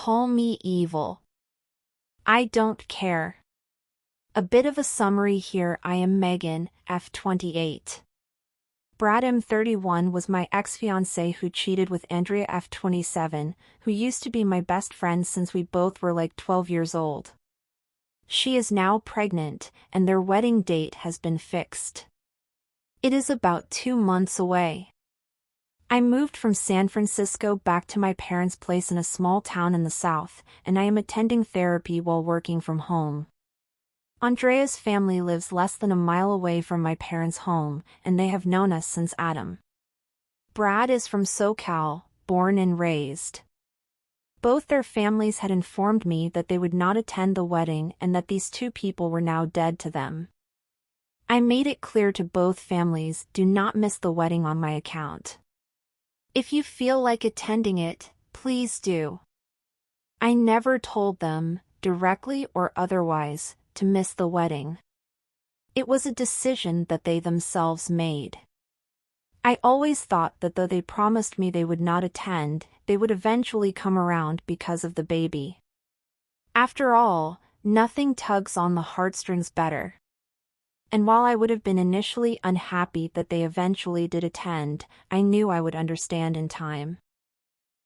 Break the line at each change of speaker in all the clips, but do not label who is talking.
Call me evil. I don't care. A bit of a summary here. I am Megan, F28. Brad M31 was my ex-fiancé who cheated with Andrea F27, who used to be my best friend since we both were like 12 years old. She is now pregnant, and their wedding date has been fixed. It is about 2 months away. I moved from San Francisco back to my parents' place in a small town in the South, and I am attending therapy while working from home. Andrea's family lives less than a mile away from my parents' home, and they have known us since Adam. Brad is from SoCal, born and raised. Both their families had informed me that they would not attend the wedding and that these two people were now dead to them. I made it clear to both families, do not miss the wedding on my account. If you feel like attending it, please do. I never told them, directly or otherwise, to miss the wedding. It was a decision that they themselves made. I always thought that though they promised me they would not attend, they would eventually come around because of the baby. After all, nothing tugs on the heartstrings better. And while I would have been initially unhappy that they eventually did attend, I knew I would understand in time.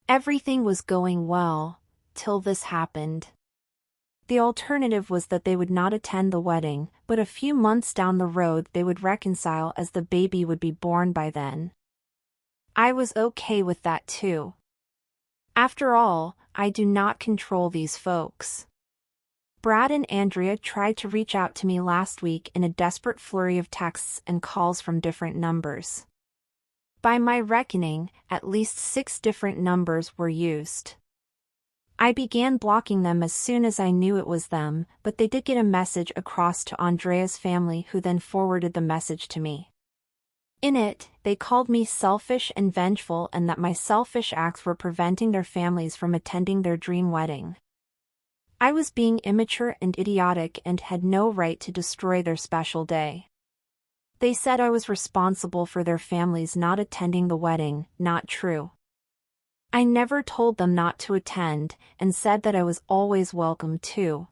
Everything was going well, till this happened. The alternative was that they would not attend the wedding, but a few months down the road they would reconcile as the baby would be born by then. I was okay with that too. After all, I do not control these folks. Brad and Andrea tried to reach out to me last week in a desperate flurry of texts and calls from different numbers. By my reckoning, at least 6 different numbers were used. I began blocking them as soon as I knew it was them, but they did get a message across to Andrea's family, who then forwarded the message to me. In it, they called me selfish and vengeful, and that my selfish acts were preventing their families from attending their dream wedding. I was being immature and idiotic and had no right to destroy their special day. They said I was responsible for their families not attending the wedding. Not true. I never told them not to attend, and said that I was always welcome too.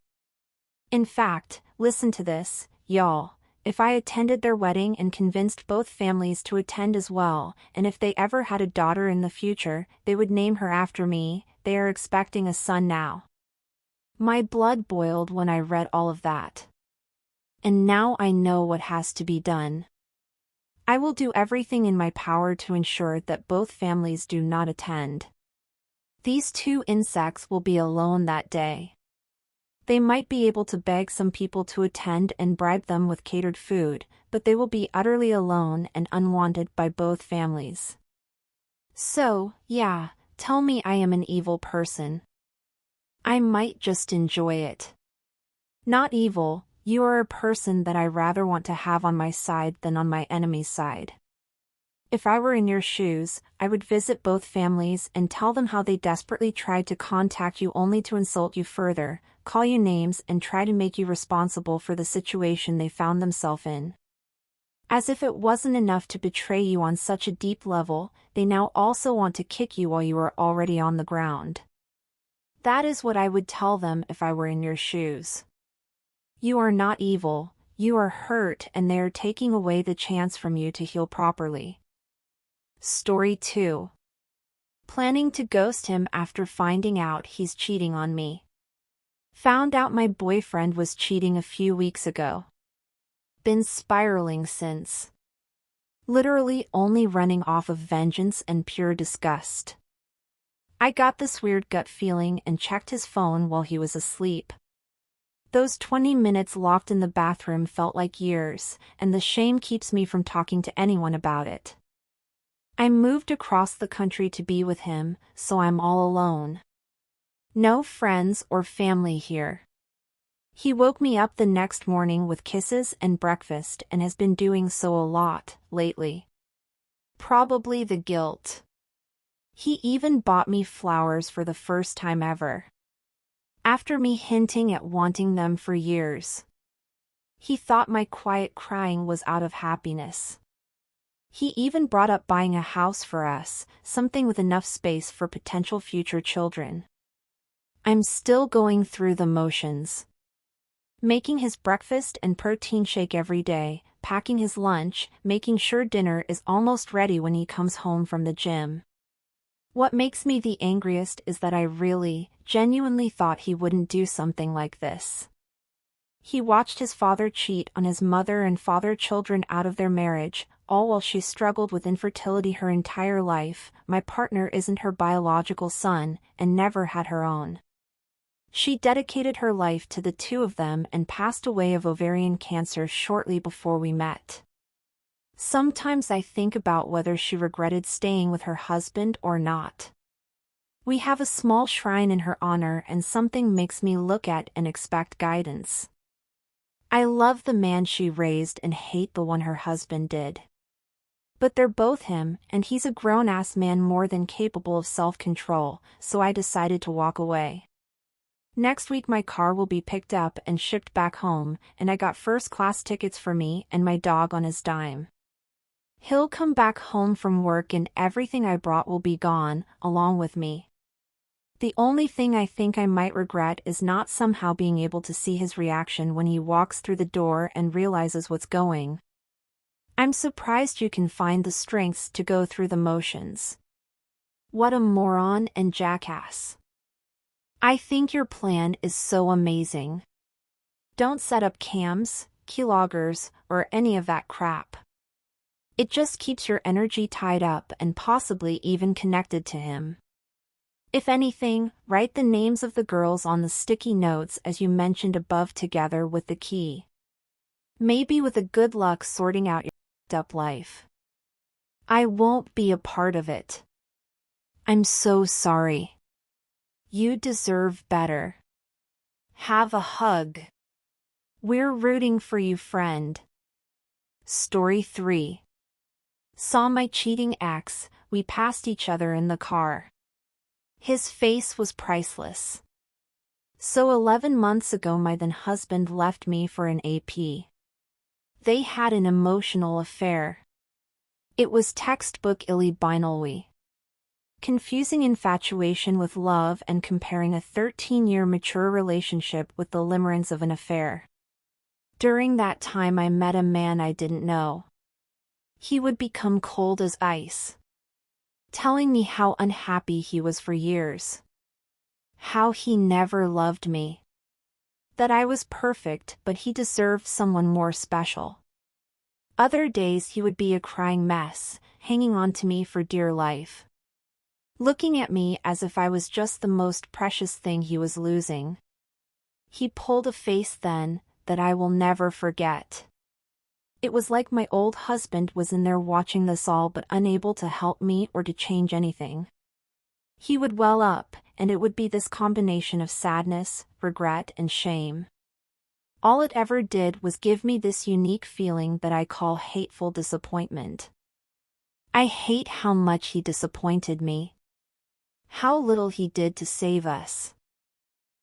In fact, listen to this, y'all. If I attended their wedding and convinced both families to attend as well, and if they ever had a daughter in the future, they would name her after me. They are expecting a son now. My blood boiled when I read all of that. And now I know what has to be done. I will do everything in my power to ensure that both families do not attend. These 2 insects will be alone that day. They might be able to beg some people to attend and bribe them with catered food, but they will be utterly alone and unwanted by both families. So, yeah, tell me I am an evil person. I might just enjoy it. Not evil, you are a person that I rather want to have on my side than on my enemy's side. If I were in your shoes, I would visit both families and tell them how they desperately tried to contact you only to insult you further, call you names and try to make you responsible for the situation they found themselves in. As if it wasn't enough to betray you on such a deep level, they now also want to kick you while you are already on the ground. That is what I would tell them if I were in your shoes. You are not evil, you are hurt, and they are taking away the chance from you to heal properly. Story 2. Planning to ghost him after finding out he's cheating on me. Found out my boyfriend was cheating a few weeks ago. Been spiraling since. Literally only running off of vengeance and pure disgust. I got this weird gut feeling and checked his phone while he was asleep. Those 20 minutes locked in the bathroom felt like years, and the shame keeps me from talking to anyone about it. I moved across the country to be with him, so I'm all alone. No friends or family here. He woke me up the next morning with kisses and breakfast and has been doing so a lot lately. Probably the guilt. He even bought me flowers for the first time ever. After me hinting at wanting them for years. He thought my quiet crying was out of happiness. He even brought up buying a house for us, something with enough space for potential future children. I'm still going through the motions. Making his breakfast and protein shake every day, packing his lunch, making sure dinner is almost ready when he comes home from the gym. What makes me the angriest is that I really, genuinely thought he wouldn't do something like this. He watched his father cheat on his mother and fathered children out of their marriage, all while she struggled with infertility her entire life. My partner isn't her biological son, and never had her own. She dedicated her life to the two of them and passed away of ovarian cancer shortly before we met. Sometimes I think about whether she regretted staying with her husband or not. We have a small shrine in her honor, and something makes me look at and expect guidance. I love the man she raised and hate the one her husband did. But they're both him, and he's a grown-ass man more than capable of self-control, so I decided to walk away. Next week my car will be picked up and shipped back home, and I got first-class tickets for me and my dog on his dime. He'll come back home from work and everything I brought will be gone, along with me. The only thing I think I might regret is not somehow being able to see his reaction when he walks through the door and realizes what's going. I'm surprised you can find the strengths to go through the motions. What a moron and jackass. I think your plan is so amazing. Don't set up cams, keyloggers, or any of that crap. It just keeps your energy tied up and possibly even connected to him. If anything, write the names of the girls on the sticky notes as you mentioned above together with the key. Maybe with a good luck sorting out your up life. I won't be a part of it. I'm so sorry. You deserve better. Have a hug. We're rooting for you, friend. Story 3. Saw my cheating ex, we passed each other in the car. His face was priceless. So 11 months ago my then husband left me for an AP. They had an emotional affair. It was textbook illy-binary. Confusing infatuation with love and comparing a 13-year mature relationship with the limerence of an affair. During that time I met a man I didn't know. He would become cold as ice, telling me how unhappy he was for years. How he never loved me. That I was perfect but he deserved someone more special. Other days he would be a crying mess, hanging on to me for dear life. Looking at me as if I was just the most precious thing he was losing. He pulled a face then, that I will never forget. It was like my old husband was in there watching this all but unable to help me or to change anything. He would well up, and it would be this combination of sadness, regret and shame. All it ever did was give me this unique feeling that I call hateful disappointment. I hate how much he disappointed me. How little he did to save us.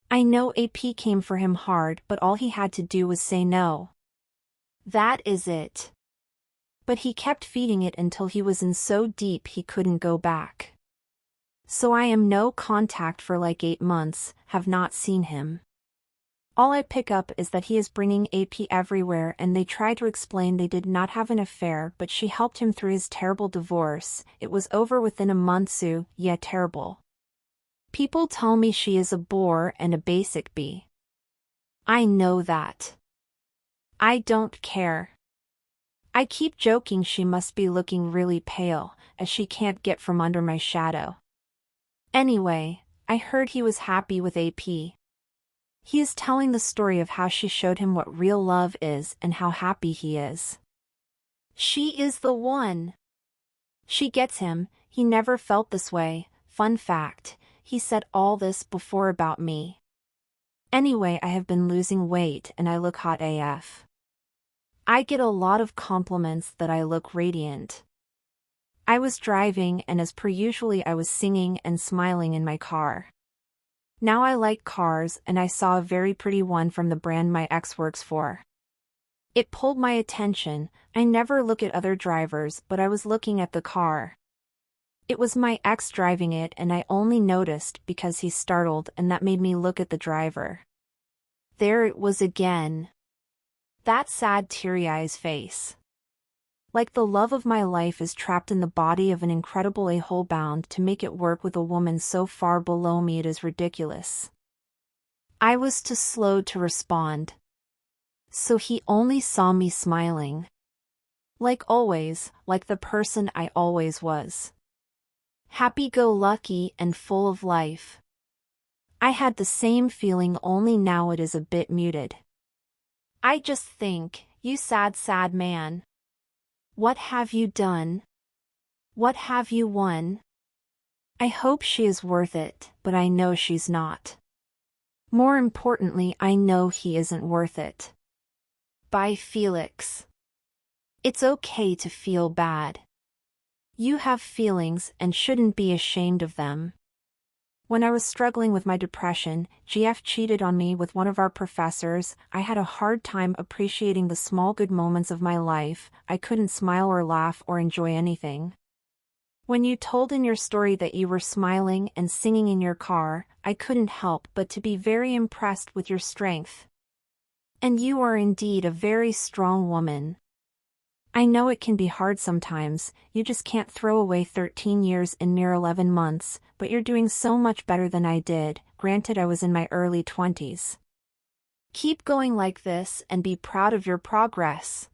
I know AP came for him hard, but all he had to do was say no. That is it. But he kept feeding it until he was in so deep he couldn't go back. So I am no contact for like 8 months, have not seen him. All I pick up is that he is bringing AP everywhere and they try to explain they did not have an affair but she helped him through his terrible divorce. It was over within a month, so, yeah, terrible. People tell me she is a bore and a basic bee. I know that. I don't care. I keep joking she must be looking really pale, as she can't get from under my shadow. Anyway, I heard he was happy with AP. He is telling the story of how she showed him what real love is and how happy he is. She is the one. She gets him, he never felt this way. Fun fact, he said all this before about me. Anyway, I have been losing weight and I look hot AF. I get a lot of compliments that I look radiant. I was driving and as per usually I was singing and smiling in my car. Now I like cars and I saw a very pretty one from the brand my ex works for. It pulled my attention. I never look at other drivers but I was looking at the car. It was my ex driving it and I only noticed because he startled and that made me look at the driver. There it was again. That sad teary-eyed face. Like the love of my life is trapped in the body of an incredible a-hole bound to make it work with a woman so far below me it is ridiculous. I was too slow to respond. So he only saw me smiling. Like always, like the person I always was. Happy-go-lucky and full of life. I had the same feeling, only now it is a bit muted. I just think, you sad, sad man. What have you done? What have you won? I hope she is worth it, but I know she's not. More importantly, I know he isn't worth it. By Felix. It's okay to feel bad. You have feelings and shouldn't be ashamed of them. When I was struggling with my depression, GF cheated on me with one of our professors. I had a hard time appreciating the small good moments of my life. I couldn't smile or laugh or enjoy anything. When you told in your story that you were smiling and singing in your car, I couldn't help but to be very impressed with your strength. And you are indeed a very strong woman. I know it can be hard sometimes, you just can't throw away 13 years in mere 11 months, but you're doing so much better than I did, granted I was in my early 20s. Keep going like this and be proud of your progress.